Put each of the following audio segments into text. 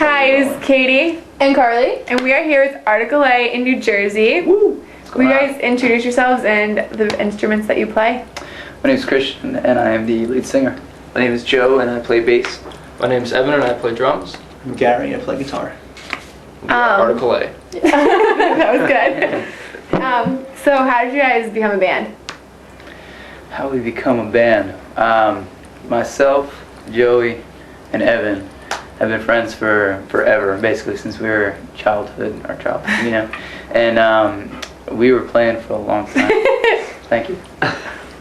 Hi, this is Katie. And Karleigh. And we are here with Article A in New Jersey. Woo! Will you guys introduce yourselves and the instruments that you play? My name is Christian, and I am the lead singer. My name is Joe, and I play bass. My name is Evan, and I play drums. I'm Gary, I play guitar. Article A. That was good. So how did you guys become a band? How we become a band? Myself, Joey, and Evan have been friends for forever, basically since we were childhood, you know. And we were playing for a long time. Thank you.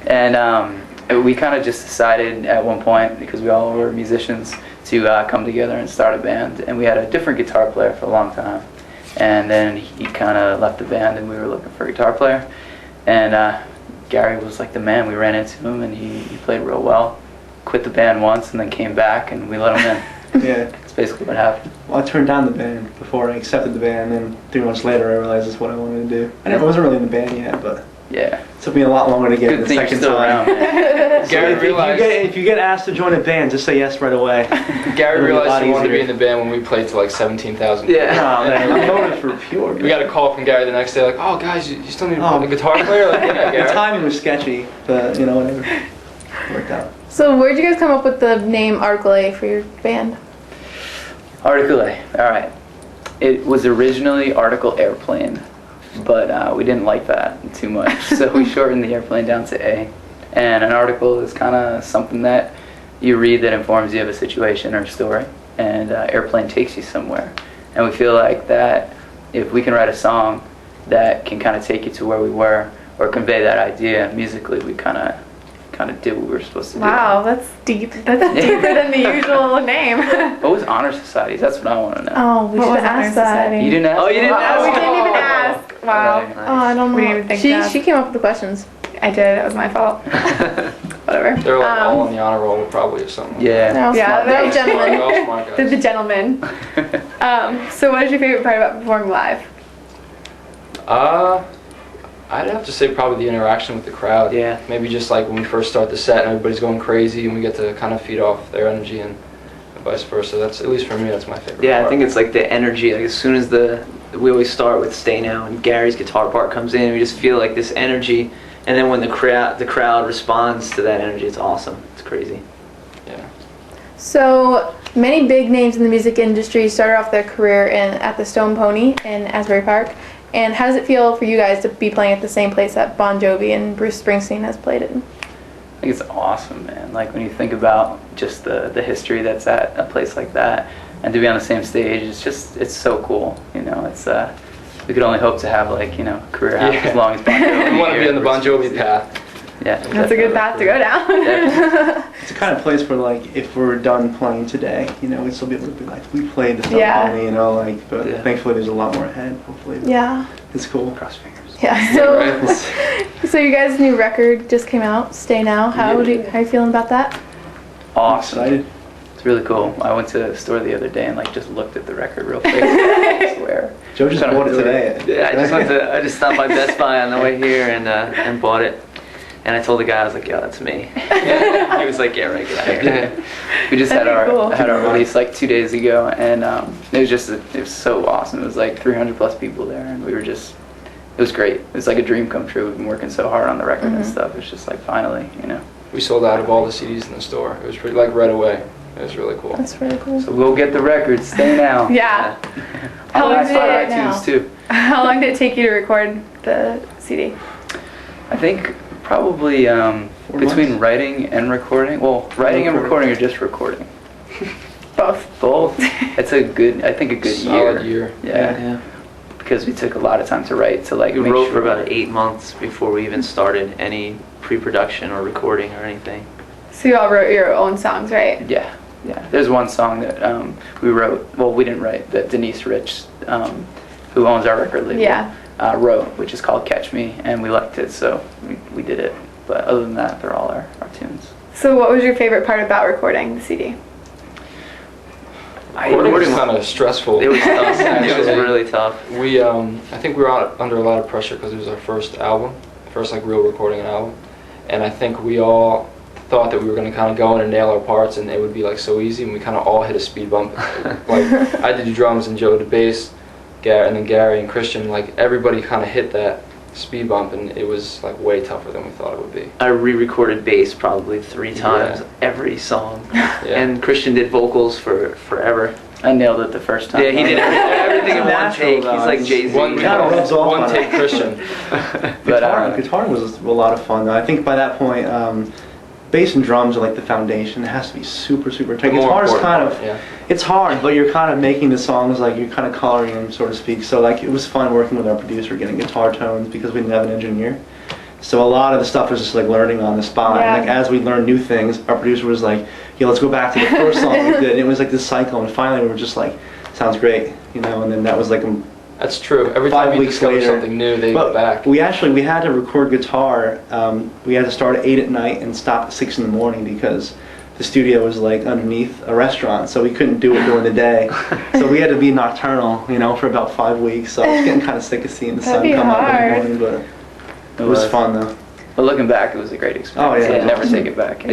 And we kind of just decided at one point, because we all were musicians, to come together and start a band. And we had a different guitar player for a long time. And then he kind of left the band, and we were looking for a guitar player. And Gary was like the man. We ran into him, and he played real well. Quit the band once, and then came back, and we let him in. Yeah. That's basically what happened. Well, I turned down the band before I accepted the band, and then 3 months later I realized that's what I wanted to do. And I wasn't really in the band yet, but Yeah. it took me a lot longer to get Good the thing you're second still time. around, man. Gary If you get asked to join a band, just say yes right away. Gary It'll be a lot realized he wanted to be in easier. the band when we played to like 17,000. Yeah. No, man, I'm voted for pure. We got a call from Gary the next day, like, "Oh, guys, you still need Oh. a guitar player?" Like, yeah, The Gary. timing was sketchy, but you know, whatever. Worked out. So where'd you guys come up with the name Article A for your band? Article A. All right. It was originally Article Airplane, but we didn't like that too much, so we shortened the airplane down to A. And an article is kind of something that you read that informs you of a situation or a story, and airplane takes you somewhere. And we feel like that if we can write a song that can kind of take you to where we were or convey that idea musically, we kind of did what we were supposed to do. Wow, that's deep. That's deeper than the usual name. What was honor societies? That's what I want to know. Oh, we What should was ask Honor that. Society? You didn't ask? Oh, you didn't Oh, ask? we didn't even ask. Wow. Right. Oh, I don't know. We didn't even think that. She came up with the questions. I did. It was my fault. Whatever. They're like all on the honor roll, probably, or something. Yeah. They're all Yeah, smart. they're They're all They're gentlemen. all smart guys. They're the gentlemen. So what is your favorite part about performing live? I'd have to say probably the interaction with the crowd. Yeah. Maybe just like when we first start the set and everybody's going crazy and we get to kind of feed off their energy and vice versa. That's, at least for me, that's my favorite Yeah, part. I think it's like the energy. Like as soon as we always start with "Stay Now" and Gary's guitar part comes in, we just feel like this energy. And then when the crowd responds to that energy, it's awesome. It's crazy. Yeah. So many big names in the music industry started off their career at the Stone Pony in Asbury Park. And how does it feel for you guys to be playing at the same place that Bon Jovi and Bruce Springsteen has played in? I think it's awesome, man. Like when you think about just the history that's at a place like that, and to be on the same stage, it's so cool. You know, it's we could only hope to have like a career out as long as Bon Jovi. We want to be on the Bon Jovi Bruce path. Yeah, That's a good path to go down. It's the kind of place where, like, if we're done playing today, we'd still be able to be like, we played the stuff Yeah. only, like, but Yeah. thankfully there's a lot more ahead, hopefully. Yeah. It's cool. Cross fingers. Yeah. So, Right. so you guys' new record just came out, Stay Now. How are you feeling about that? I'm Awesome. excited. It's really cool. I went to the store the other day and like just looked at the record real quick. I swear. Joe just Kinda bought it feel today. Yeah, I just stopped by Best Buy on the way here and bought it. And I told the guy, I was like, "Yo, that's me." He was like, "Yeah, right, get out of here." We just had That'd be cool. our release like 2 days ago, and it was so awesome. It was like 300 plus people there, and it was great. It was like a dream come true. We've been working so hard on the record and stuff. It's just like finally. We sold out of all the CDs in the store. It was pretty, like right away. It was really cool. That's really cool. So we'll get the record. Stay now. Yeah. How On long did it iTunes too. How long did it take you to record the CD? I think probably between months? writing and recording. Well, writing and recording are just recording. Both. Both. It's a good Solid year. Yeah. Because we took a lot of time to write to like We make wrote sure for about 8 months before we even started any pre-production or recording or anything. So you all wrote your own songs, right? Yeah. There's one song that we wrote. Well, we didn't write. That Denise Rich, who owns our record label, Yeah. wrote, which is called "Catch Me," and we liked it, so we did it. But other than that, they're all our tunes. So what was your favorite part about recording the CD? Recording was kind of stressful. It was tough. It was Actually, really tough. We, I think we were under a lot of pressure because it was our first album, first like real recording an album, and I think we all thought that we were going to kind of go in and nail our parts, and it would be like so easy, and we kind of all hit a speed bump. Like I did the drums and Joe did bass, and then Gary and Christian. Like everybody kind of hit that speed bump, and it was like way tougher than we thought it would be. I re-recorded bass probably 3 times every song, Yeah. and Christian did vocals for forever. I nailed it the first time. Yeah, he did everything in one Natural, take. though. He's like Jay-Z. One, kinda rubs off one on take it. Christian. But Guitar was a lot of fun though. I think by that point, bass and drums are like the foundation. It has to be super tight. The more Guitar's important kind part, of, yeah. it's hard, but you're kind of making the songs, like you're kind of coloring them, so to speak. So like it was fun working with our producer, getting guitar tones because we didn't have an engineer. So a lot of the stuff was just like learning on the spot. Yeah. And like as we learned new things, our producer was like, "Yeah, let's go back to the first song we did." And it was like this cycle, and finally we were just like, "Sounds great," you know. And then that was like That's true. Every 5 time you weeks discover later. something new, they go But back. we had to record guitar. We had to start at 8 at night and stop at 6 in the morning because the studio was like underneath a restaurant, so we couldn't do it during the day. So we had to be nocturnal, you know, for about 5 weeks. So I was getting kind of sick of seeing the That'd sun be come up in hard. the morning, but it was fun though. But looking back, it was a great experience. Oh, yeah. I'd never take it back.